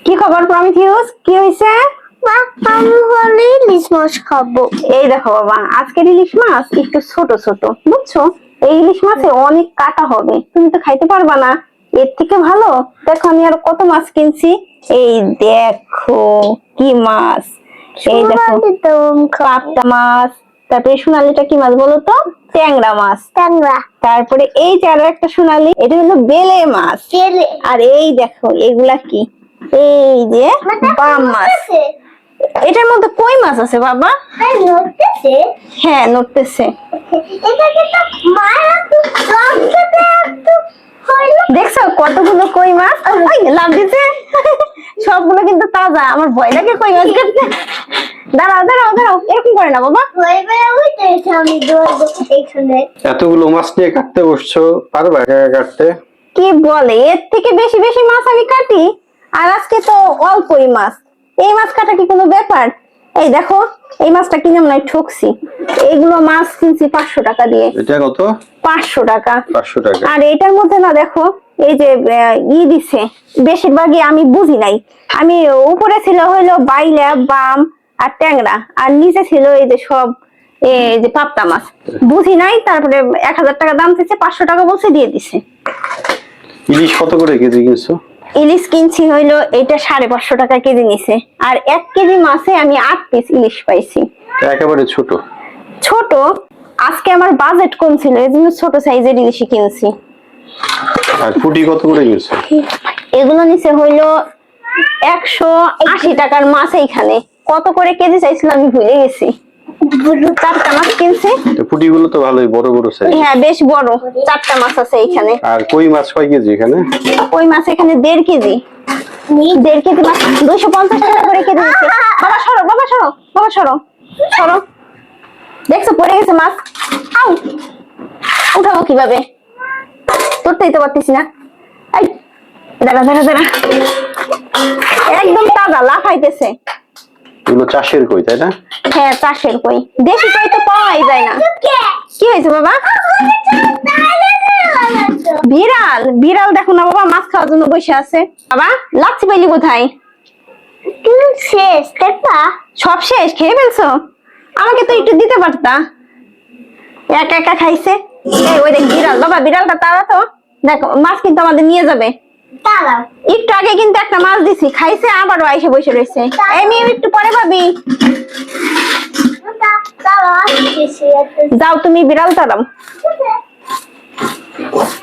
কি খবর প্রমিথিউস, কি হইছে? আমি হলে ইলিশ মাছ খাবো। এই দেখো বাবা, আজকের ইলিশ মাছ একটু ছোট ছোট, বুঝছো? এই ইলিশ মাছে অনেক কাটা হবে, তুমি তো খাইতে পারবা না। এর থেকে ভালো দেখো আমি আর কত মাছ কিনছি। এই দেখো কি মাছ, এই দেখো পাবদা মাছ, তারপরে সোনালিটা কি মাছ বলো তো? ট্যাংরা মাছ। ট্যাংরা। তারপরে এই যে আরো একটা সোনালি, এটা হলো বেলে মাছ। আর এই দেখো এগুলা কি, এই যে বাম মাছ। এটার মধ্যে কই মাছ আছে বাবা? হ্যাঁ নড়তেছে। দেখছো কতগুলো কই মাছ লাভ দিচ্ছে। সবগুলো কিন্তু তাজা, আমার ভয় লাগে কই মাছ কাটতে। দাঁড়াও দাঁড়াও দাঁড়াও, এরকম করে না বাবা। এতগুলো মাছ নিয়ে কাটতে বসছো, পারবা একা একা কাটতে? কি বলে, এর থেকে বেশি বেশি মাছ আমি কাটি, আর আজকে তো অল্পই মাছ। এই মাছ কাটা কি কোনো ব্যাপার? এই দেখো এই মাছটা কিনে মনে হয় ঠকছি। এইগুলো মাছ কিনছি 500 টাকা দিয়ে। এটা কত? 500 টাকা। 500 টাকা। আর এটার মধ্যে না দেখো এই যে দিছে, বেশিরভাগই আমি বুঝি নাই। আমি উপরে ছিল হইলো বাইলা, বাম আর ট্যাংরা, আর নিচে ছিল এই যে সব এই যে পাবদা মাছ, বুঝি নাই। তারপরে 1000 টাকা দাম দিচ্ছে, 500 টাকা বলছে দিয়ে দিছে। ইলিশ কত করে কেজি কিনছো? ইলিশ কিনছি হইলো এটা 550 টাকা কেজি নিছে। আর 1 কেজি মাছে আমি 8 পিস ইলিশ পাইছি। একেবারে ছোট ছোট, আজকে আমার বাজেট কম ছিল, এজন্য ছোট সাইজের ইলিশ কিনছি। আর পুঁটি কত করে কিনছো? এগুলো নিচে হইলো 180 টাকার মাছ। এইখানে কত করে কেজি চাইছিল আমি ভুলে গেছি। 4টা মাছ কিনছি। পুঁটি গুলো তো ভালোই বড় বড় সাইজ। হ্যাঁ বেশ বড়, 4টা মাছ আছে এইখানে। আর কই মাছ কয় কেজি এখানে? কই মাছ এখানে 1.5 কেজি। 1.5 কেজি মাছ 250 টাকা করে কেজি দিচ্ছে। বাবা সরো, বাবা সরো, বাবা সরো সরো। দেখছো পড়ে গেছে মাছ, আউ উঠাবো কিভাবে, তুলতেই তো পারতেছি না। এই দাঁড়া দাঁড়া দাঁড়া, একদম তাজা, লাফাইতেছে। এগুলো চাষের কই তাই না? হ্যাঁ চাষের কই, দেশি কই তো পাওয়াই যায় না। কি হয়েছে বাবা? বিড়াল? বিড়াল দেখো না বাবা, মাছ খাওয়ার জন্য বসে আছে। বাবা লাচ্ছি পাইলি কোথায়? শেষ দেখবা? সব শেষ, খেয়ে ফেলছো? আমাকে তো একটু দিতে পারতা। একা একা খাইছে। এই ওই দেখ বিড়াল, বাবা বিড়ালটা তাড়া তো, দেখো মাছ কিন্তু আমাদের নিয়ে যাবে। একটু আগে কিন্তু একটা মাছ দিছি, খাইছে, আবারও আইসে বসে রয়েছে। এই মেয়ে একটু পরে ভাবি, যাও তুমি বিড়াল তাড়াও।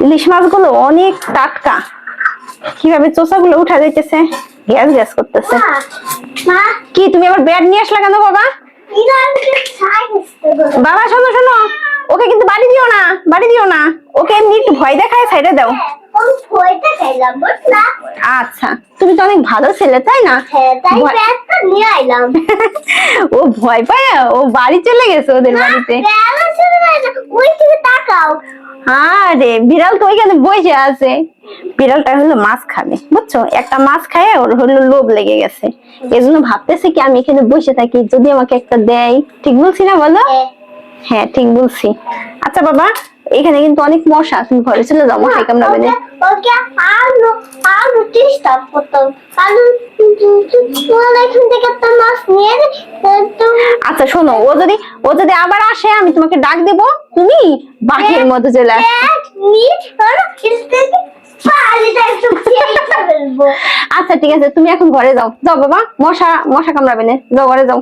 ইলিশ মাছগুলো অনেক টাটকা, কিভাবে চোষাগুলো উঠা যাইতেছে, গ্যাস গ্যাস করতেছে। কি তুমি আবার ব্যাট নিয়ে আসলা কেন বাবা? বাবা শোনো শোনো, ওকে কিন্তু বাড়ি দিও না, বাড়ি দিও না। ওকে এমনি একটু ভয় দেখায় সাইডে দাও। আচ্ছা তুমি তো অনেক ভালো ছেলে তাই না? ও ভয় পায়, ও বাড়ি চলে গেছে ওদের বাড়িতে। আরে বিড়াল তো ওইখানে বসে আছে। বিড়ালটা হলো মাছ খাবে, বুঝছো? একটা মাছ খায় ওর হলো লোভ লেগে গেছে, এজন্য ভাবতেছে কি আমি এখানে বসে থাকি, যদি আমাকে একটা দেয়। ঠিক বলছি না বলো? হ্যাঁ ঠিক বলছি। আচ্ছা বাবা, এখানে কিন্তু অনেক মশা, তুমি ঘরে চলে যাও, মশাই কামড়াবে না। আচ্ছা শোনো, ও যদি আবার আসে আমি তোমাকে ডাক দেব, তুমি বাঘের মতো চলে আসবে। আচ্ছা ঠিক আছে, তুমি এখন ঘরে যাও। যাও বাবা, মশা কামড়াবে না, যাও ঘরে যাও।